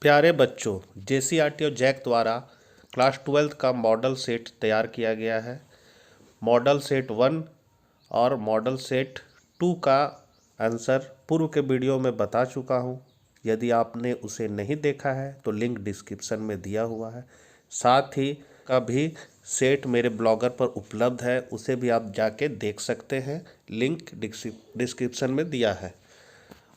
प्यारे बच्चों, जेसीईआरटी और जैक द्वारा क्लास 12 का मॉडल सेट तैयार किया गया है। मॉडल सेट 1 और मॉडल सेट 2 का आंसर पूर्व के वीडियो में बता चुका हूं। यदि आपने उसे नहीं देखा है तो लिंक डिस्क्रिप्शन में दिया हुआ है। साथ ही का भी सेट मेरे ब्लॉगर पर उपलब्ध है, उसे भी आप जाके देख सकते हैं, लिंक डिस्क्रिप्शन में दिया है।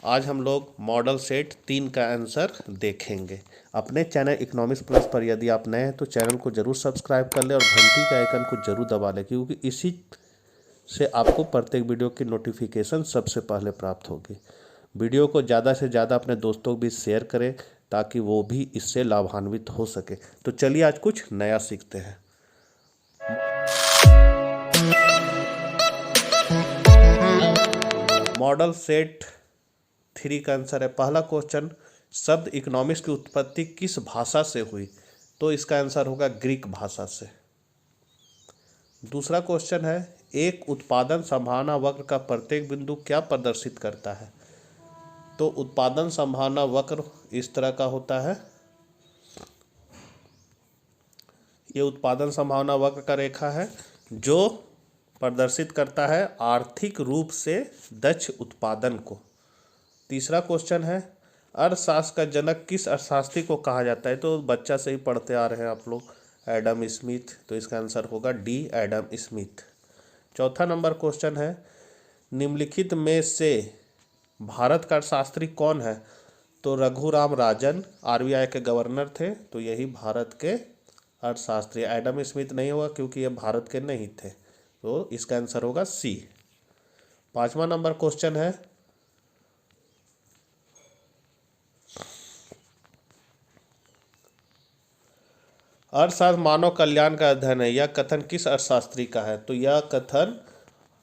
आज हम लोग मॉडल सेट 3 का आंसर देखेंगे। अपने चैनल इकोनॉमिक्स प्लस पर यदि आप नए हैं तो चैनल को जरूर सब्सक्राइब कर लें और घंटी के आइकन को जरूर दबा लें, क्योंकि इसी से आपको प्रत्येक वीडियो की नोटिफिकेशन सबसे पहले प्राप्त होगी। वीडियो को ज़्यादा से ज़्यादा अपने दोस्तों के बीच शेयर करें ताकि वो भी इससे लाभान्वित हो सके। तो चलिए आज कुछ नया सीखते हैं। मॉडल सेट 3 का आंसर है। पहला क्वेश्चन, शब्द इकोनॉमिक्स की उत्पत्ति किस भाषा से हुई? तो इसका आंसर होगा ग्रीक भाषा से। दूसरा क्वेश्चन है, एक उत्पादन संभावना वक्र का प्रत्येक बिंदु क्या प्रदर्शित करता है? तो उत्पादन संभावना वक्र इस तरह का होता है। ये उत्पादन संभावना वक्र का रेखा है जो प्रदर्शित करता है आर्थिक रूप से दक्ष उत्पादन को। तीसरा क्वेश्चन है, अर्थशास्त्र का जनक किस अर्थशास्त्री को कहा जाता है? तो बच्चा से ही पढ़ते आ रहे हैं आप लोग, एडम स्मिथ। तो इसका आंसर होगा डी, एडम स्मिथ। चौथा नंबर क्वेश्चन है, निम्नलिखित में से भारत का अर्थशास्त्री कौन है? तो रघुराम राजन आरबीआई के गवर्नर थे, तो यही भारत के अर्थशास्त्री। एडम स्मिथ नहीं होगा क्योंकि ये भारत के नहीं थे, तो इसका आंसर होगा सी। पांचवा नंबर क्वेश्चन है, अर्थशास्त्र मानव कल्याण का अध्ययन है, यह कथन किस अर्थशास्त्री का है? तो यह कथन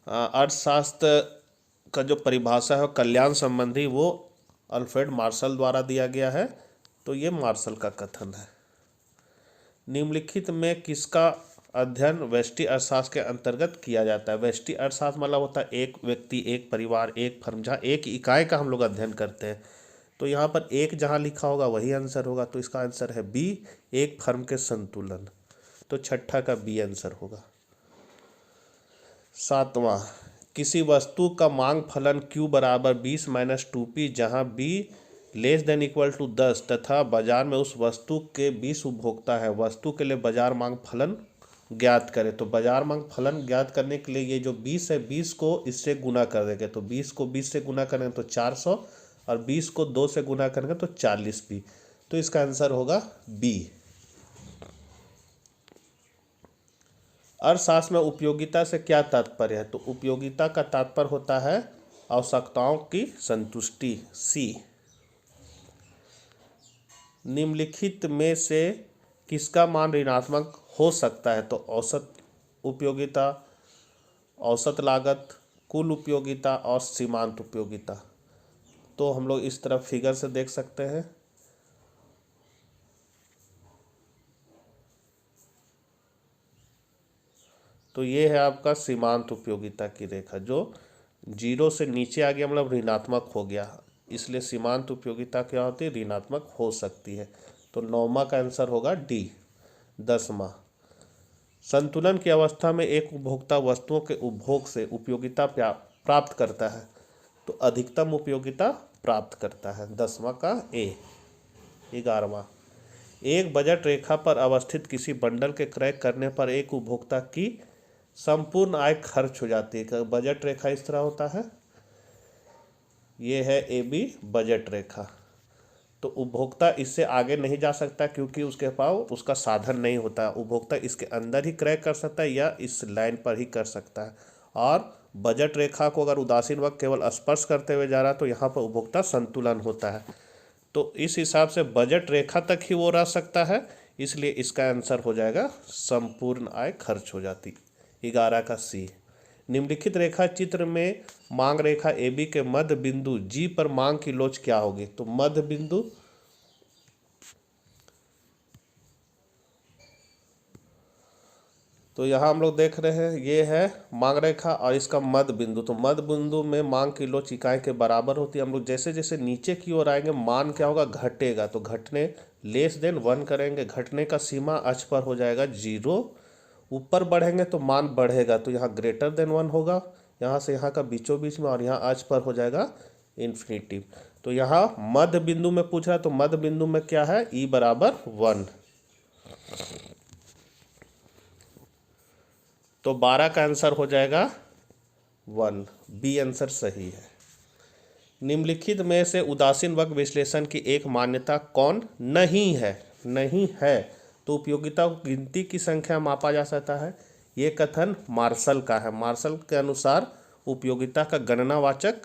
अर्थशास्त्र का जो परिभाषा है कल्याण संबंधी, वो अल्फ्रेड मार्शल द्वारा दिया गया है, तो ये मार्शल का कथन है। निम्नलिखित में किसका अध्ययन व्यष्टि अर्थशास्त्र के अंतर्गत किया जाता है? व्यष्टि अर्थशास्त्र मतलब होता है एक व्यक्ति, एक परिवार, एक फर्म, जहाँ एक इकाई का हम लोग अध्ययन करते हैं। तो यहाँ पर एक जहाँ लिखा होगा वही आंसर होगा, तो इसका आंसर है बी, एक फर्म के संतुलन। तो छठा का बी आंसर होगा। सातवां, किसी वस्तु का मांग फलन Q बराबर 20 माइनस 2P, जहाँ B less than equal to 10 तथा बाजार में उस वस्तु के 20 उपभोक्ता है, वस्तु के लिए बाजार मांग फलन ज्ञात करें। तो बाजार मांग फलन ज्ञात करने के लिए ये जो 20 है, 20 को इससे गुना कर देंगे, तो 20 को 20 से गुना करेंगे तो 400, और 20 को 2 से गुना करेंगे तो 40P। तो इसका आंसर होगा बी। अर्थशास्त्र में उपयोगिता से क्या तात्पर्य है? तो उपयोगिता का तात्पर्य होता है आवश्यकताओं की संतुष्टि, सी। निम्नलिखित में से किसका मान ऋणात्मक हो सकता है? तो औसत उपयोगिता, औसत लागत, कुल उपयोगिता और सीमांत उपयोगिता। तो हम लोग इस तरफ फिगर से देख सकते हैं। तो ये है आपका सीमांत उपयोगिता की रेखा, जो 0 से नीचे आ गया मतलब ऋणात्मक हो गया, इसलिए सीमांत उपयोगिता क्या होती है? ऋणात्मक हो सकती है। तो 9वां का आंसर होगा डी। 10वां, संतुलन की अवस्था में एक उपभोक्ता वस्तुओं के उपभोग से उपयोगिता प्राप्त करता है, तो अधिकतम उपयोगिता प्राप्त करता है। 10वां का ए। 11वां, एक बजट रेखा पर अवस्थित किसी बंडल के क्रय करने पर एक उपभोक्ता की संपूर्ण आय खर्च हो जाती है। बजट रेखा इस तरह होता है, ये है ए बी बजट रेखा। तो उपभोक्ता इससे आगे नहीं जा सकता क्योंकि उसके पास उसका साधन नहीं होता। उपभोक्ता इसके अंदर ही क्रय कर सकता है या इस लाइन पर ही कर सकता है। और बजट रेखा को अगर उदासीन वक्त केवल स्पर्श करते हुए जा रहा है तो यहाँ पर उपभोक्ता संतुलन होता है। तो इस हिसाब से बजट रेखा तक ही वो रह सकता है, इसलिए इसका आंसर हो जाएगा संपूर्ण आय खर्च हो जाती। 11 का सी। निम्नलिखित रेखा चित्र में मांग रेखा ए बी के मध्य बिंदु जी पर मांग की लोच क्या होगी? तो मध्य बिंदु, तो यहाँ हम लोग देख रहे हैं ये है मांग रेखा और इसका मध्य बिंदु। तो मध्य बिंदु में मांग की लोच इकाई के बराबर होती है। हम लोग जैसे जैसे नीचे की ओर आएंगे मान क्या होगा, घटेगा। तो घटने लेस देन 1 करेंगे, घटने का सीमा अक्ष पर हो जाएगा 0। ऊपर बढ़ेंगे तो मान बढ़ेगा, तो यहाँ ग्रेटर देन 1 होगा, यहाँ से यहाँ का बीचों बीच में, और यहाँ अक्ष पर हो जाएगा इन्फिनिटी। तो यहाँ मध्य बिंदु में पूछ रहा है, तो मध्य बिंदु में क्या है, ई बराबर 1। तो 12 का आंसर हो जाएगा 1, बी आंसर सही है। निम्नलिखित में से उदासीन वक्र विश्लेषण की एक मान्यता कौन नहीं है? नहीं है तो उपयोगिता को गिनती की संख्या मापा जा सकता है। ये कथन मार्शल का है। मार्शल के अनुसार उपयोगिता का गणनावाचक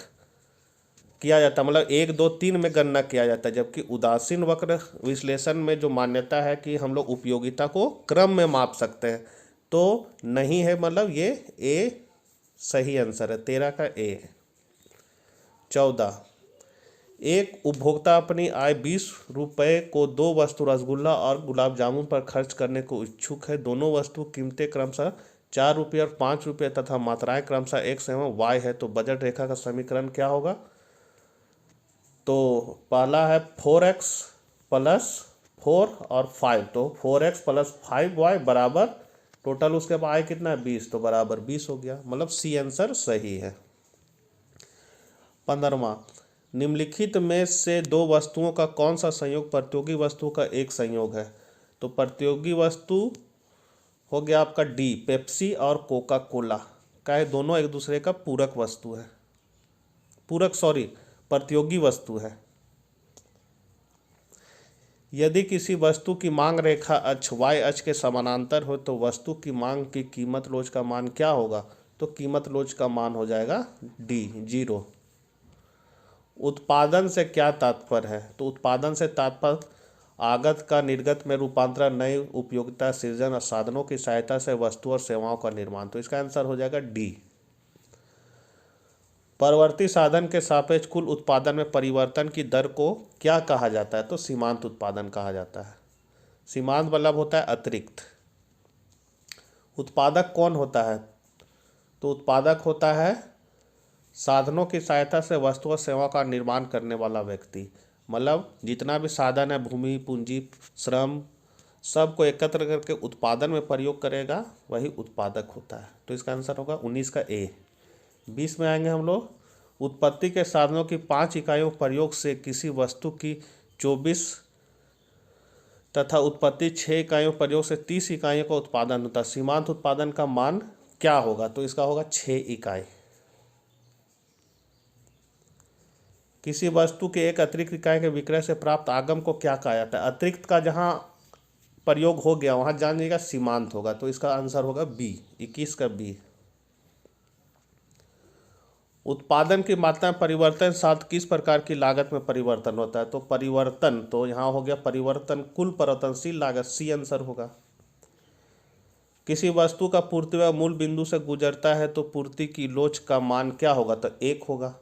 किया जाता है, मतलब 1 2 3 में गणना किया जाता है। जबकि उदासीन वक्र विश्लेषण में जो मान्यता है कि हम लोग उपयोगिता को क्रम में माप सकते हैं, तो नहीं है, मतलब ये ए सही आंसर है, 13 का ए। 14, एक उपभोक्ता अपनी आय 20 रुपये को 2 वस्तु रसगुल्ला और गुलाब जामुन पर खर्च करने को इच्छुक है। दोनों वस्तु कीमतें क्रमशः 4 रुपये और 5 रुपये तथा मात्राएं क्रमशः X एवं Y है। तो बजट रेखा का समीकरण क्या होगा? तो पहला है 4x प्लस 4 और 5, तो 4x प्लस 5y बराबर टोटल उसके बाद आय कितना है 20, तो बराबर 20 हो गया, मतलब सी आंसर सही है। 15वां, निम्नलिखित में से 2 वस्तुओं का कौन सा संयोग प्रतियोगी वस्तु का एक संयोग है? तो प्रतियोगी वस्तु हो गया आपका डी, पेप्सी और कोका कोला का है, दोनों एक दूसरे का पूरक वस्तु है, प्रतियोगी वस्तु है। यदि किसी वस्तु की मांग रेखा अक्ष y अक्ष के समानांतर हो तो वस्तु की मांग की कीमत लोच का मान क्या होगा? तो कीमत लोच का मान हो जाएगा डी, 0। उत्पादन से क्या तात्पर्य है? तो उत्पादन से तात्पर्य आगत का निर्गत में रूपांतरण, नई उपयोगिता सृजन और साधनों की सहायता से वस्तु और सेवाओं का निर्माण। तो इसका आंसर हो जाएगा डी। परवर्ती साधन के सापेक्ष कुल उत्पादन में परिवर्तन की दर को क्या कहा जाता है? तो सीमांत उत्पादन कहा जाता है। सीमांत मतलब होता है अतिरिक्त। उत्पादक कौन होता है? तो उत्पादक होता है साधनों की सहायता से वस्तु और सेवा का निर्माण करने वाला व्यक्ति, मतलब जितना भी साधन है, भूमि, पूंजी, श्रम, सबको एकत्र करके उत्पादन में प्रयोग करेगा, वही उत्पादक होता है। तो इसका आंसर होगा 19 का ए। 20 में आएंगे हम लोग, उत्पत्ति के साधनों की 5 इकाइयों प्रयोग से किसी वस्तु की 24 तथा उत्पत्ति 6 इकाइयों प्रयोग से 30 इकाइयों का उत्पादन होता है। सीमांत उत्पादन का मान क्या होगा? तो इसका होगा 6 इकाई। किसी वस्तु के एक अतिरिक्त इकाई के विक्रय से प्राप्त आगम को क्या कहा जाता है? अतिरिक्त का जहाँ प्रयोग हो गया वहाँ जानिएगा सीमांत होगा, तो इसका आंसर होगा बी, 21 का बी। उत्पादन की मात्रा में परिवर्तन साथ किस प्रकार की लागत में परिवर्तन होता है? तो परिवर्तन, तो यहाँ हो गया परिवर्तन कुल परिवर्तनशील लागत, सी आंसर होगा। किसी वस्तु का पूर्ति व मूल बिंदु से गुजरता है तो पूर्ति की लोच का मान क्या होगा? तो 1 होगा।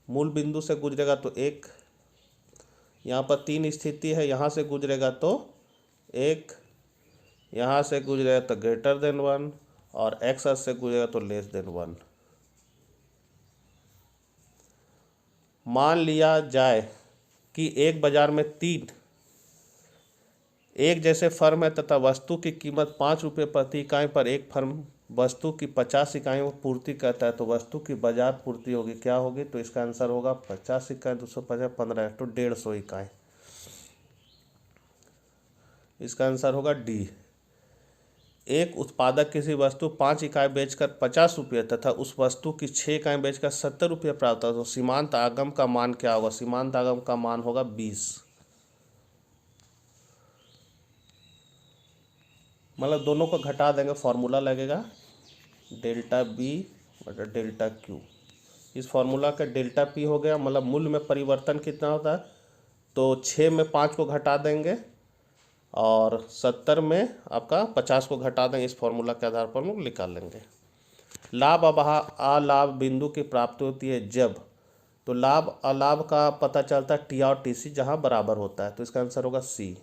मूल बिंदु से गुजरेगा तो 1, यहाँ पर 3 स्थिति है, यहाँ से गुजरेगा तो 1, यहाँ से गुजरेगा तो ग्रेटर देन 1, और x से गुजरेगा तो लेस देन 1। मान लिया जाए कि एक बाजार में 3 एक जैसे फर्म है तथा वस्तु की कीमत 5 रुपये प्रति इकाई पर एक फर्म वस्तु की 50 इकाइयों की पूर्ति करता है, तो वस्तु की बाजार पूर्ति होगी क्या होगी? तो इसका आंसर होगा 50 इकाई 250 15 तो 150 इकाई। इसका आंसर होगा डी। एक उत्पादक किसी वस्तु 5 इकाई बेचकर 50 रुपये तथा उस वस्तु की 6 इकाई बेचकर 70 रुपये प्राप्त होता है, तो सीमांत आगम का मान क्या होगा? सीमांत आगम का मान होगा 20, मतलब दोनों को घटा देंगे, फॉर्मूला लगेगा डेल्टा बी बटा डेल्टा क्यू। इस फॉर्मूला का डेल्टा पी हो गया, मतलब मूल्य में परिवर्तन कितना होता है? तो 6 में 5 को घटा देंगे और 70 में आपका 50 को घटा देंगे। इस फॉर्मूला के आधार पर हम लोग निकाल लेंगे। लाभ अलाभ बिंदु की प्राप्ति होती है जब, तो लाभ अलाभ का पता चलता है टी और टी सी जहाँ बराबर होता है, तो इसका आंसर होगा सी।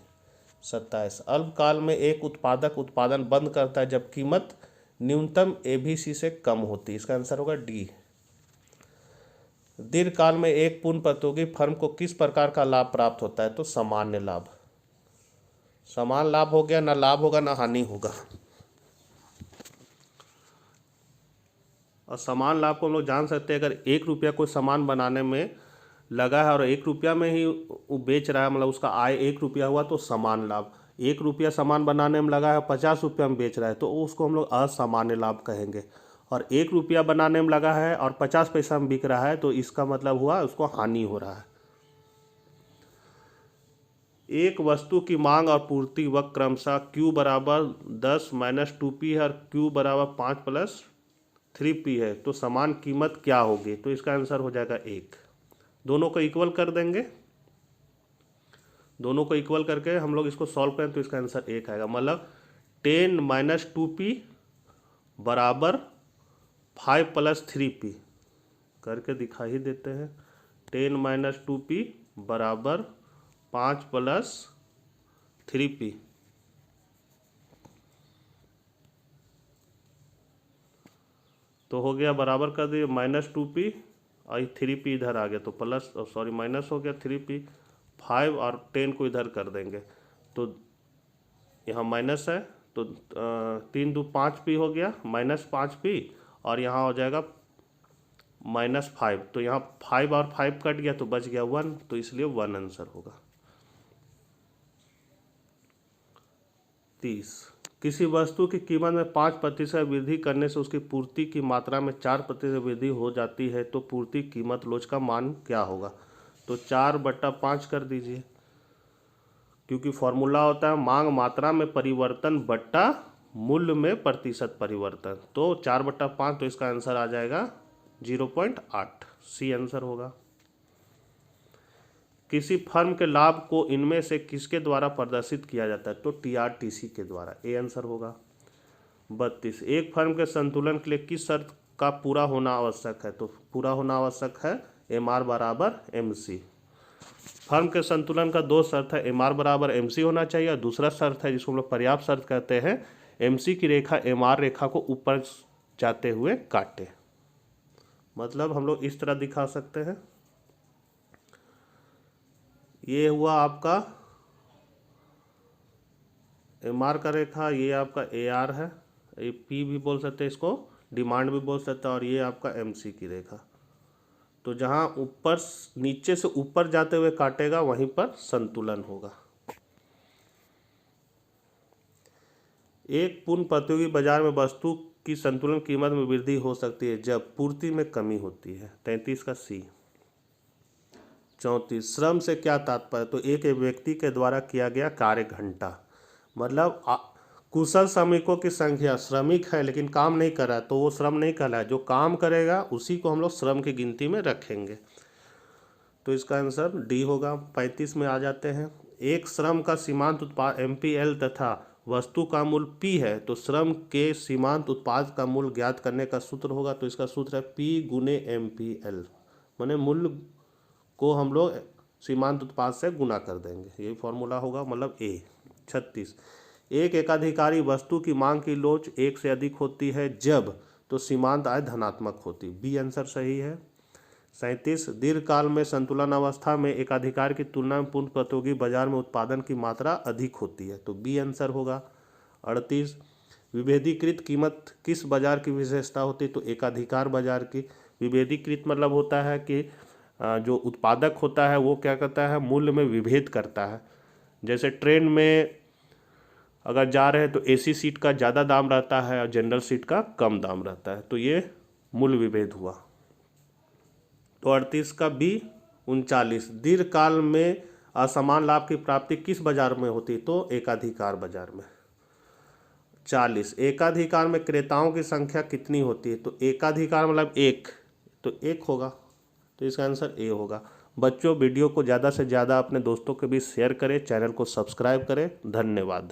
27। अल्पकाल में एक उत्पादक उत्पादन बंद करता है जब कीमत न्यूनतम ABC से कम होती है। इसका आंसर होगा डी। दीर्घकाल में एक पूर्ण प्रतियोगी फर्म को किस प्रकार का लाभ प्राप्त होता है? तो सामान्य लाभ। समान लाभ हो गया, ना लाभ होगा ना हानि होगा। और समान लाभ को हम लोग जान सकते हैं, अगर 1 रुपया कोई सामान बनाने में लगा है और 1 रुपया में ही वो बेच रहा है, मतलब उसका आय 1 रुपया हुआ तो समान लाभ। 1 रुपया सामान बनाने में लगा है, 50 रुपया में बेच रहा है तो उसको हम लोग असामान्य लाभ कहेंगे। और 1 रुपया बनाने में लगा है और 50 पैसा में बिक रहा है तो इसका मतलब हुआ उसको हानि हो रहा है। एक वस्तु की मांग और पूर्ति वक्र क्रमशः Q बराबर 10 - 2P है और Q बराबर 5 + 3P है, तो समान कीमत क्या होगी? तो इसका आंसर हो जाएगा 1। दोनों को इक्वल कर देंगे, दोनों को इक्वल करके हम लोग इसको सॉल्व करें तो इसका आंसर 1 आएगा। मतलब 10 - 2P बराबर 5 + 3P करके दिखा ही देते हैं। 10 - 2P बराबर 5 + 3P। तो हो गया, बराबर कर दिए, -2P और 3P इधर आ गया तो प्लस, सॉरी माइनस हो गया 3P। 5 और 10 को इधर कर देंगे तो यहाँ माइनस है तो 3 दूनी 5P हो गया, -5P और यहाँ हो जाएगा -5। तो यहाँ 5 और 5 कट गया तो बच गया 1, तो इसलिए 1 आंसर होगा। 30। किसी वस्तु की कीमत में 5% वृद्धि करने से उसकी पूर्ति की मात्रा में 4% वृद्धि हो जाती है, तो पूर्ति कीमत लोच का मान क्या होगा? तो 4/5 कर दीजिए, क्योंकि फॉर्मूला होता है मांग मात्रा में परिवर्तन बट्टा मूल्य में प्रतिशत परिवर्तन। तो 4/5, तो इसका आंसर आ जाएगा 0.8। सी आंसर होगा। किसी फर्म के लाभ को इनमें से किसके द्वारा प्रदर्शित किया जाता है? तो TRTC के द्वारा। ए आंसर होगा। 32। एक फर्म के संतुलन के लिए किस शर्त का पूरा होना आवश्यक है? तो पूरा होना आवश्यक है MR बराबर MC। फर्म के संतुलन का 2 शर्त है, MR बराबर MC होना चाहिए और दूसरा शर्त है जिसको हम लोग पर्याप्त शर्त कहते हैं, MC की रेखा MR रेखा को ऊपर जाते हुए काटे। मतलब हम लोग इस तरह दिखा सकते हैं, ये हुआ आपका MR का रेखा, ये आपका AR है, ये P भी बोल सकते हैं, इसको डिमांड भी बोल सकते हैं, और ये आपका MC की रेखा। तो जहाँ ऊपर नीचे से ऊपर जाते हुए काटेगा वहीं पर संतुलन होगा। एक पूर्ण प्रतियोगी बाजार में वस्तु की संतुलन कीमत में वृद्धि हो सकती है जब पूर्ति में कमी होती है। 33 का C। 34। श्रम से क्या तात्पर्य? तो एक व्यक्ति के द्वारा किया गया कार्य घंटा, मतलब कुशल श्रमिकों की संख्या। श्रमिक है लेकिन काम नहीं कर रहा है तो वो श्रम नहीं कहलाए, जो काम करेगा उसी को हम लोग श्रम की गिनती में रखेंगे। तो इसका आंसर डी होगा। 35 में आ जाते हैं। एक श्रम का सीमांत उत्पाद MPL तथा वस्तु का मूल्य P है, तो श्रम के सीमांत उत्पाद का मूल्य ज्ञात करने का सूत्र होगा। तो इसका सूत्र है P × MPL, माने मूल्य को हम लोग सीमांत उत्पाद से गुना कर देंगे, यही फॉर्मूला होगा, मतलब A। 36। एक एकाधिकारी वस्तु की मांग की लोच 1 से अधिक होती है जब, तो सीमांत आय धनात्मक होती। बी आंसर सही है। 37। दीर्घकाल में संतुलन अवस्था में एकाधिकार की तुलना में पूर्ण प्रतियोगी बाजार में उत्पादन की मात्रा अधिक होती है, तो बी आंसर होगा। 38। विभेदीकृत कीमत किस बाजार की विशेषता होती है? तो एकाधिकार बाजार की। विभेदीकृत मतलब होता है कि जो उत्पादक होता है वो क्या करता है, मूल्य में विभेद करता है। जैसे ट्रेन में अगर जा रहे हैं तो AC सीट का ज़्यादा दाम रहता है और जनरल सीट का कम दाम रहता है, तो ये मूल्य विभेद हुआ। तो 38 का B। 39। दीर्घकाल में असमान लाभ की प्राप्ति किस बाजार में होती? तो एकाधिकार बाजार में। 40। एकाधिकार में क्रेताओं की संख्या कितनी होती है? तो एकाधिकार मतलब 1, तो 1 होगा, तो इसका आंसर A होगा। बच्चों, वीडियो को ज़्यादा से ज़्यादा अपने दोस्तों के बीच शेयर करें, चैनल को सब्सक्राइब करें। धन्यवाद।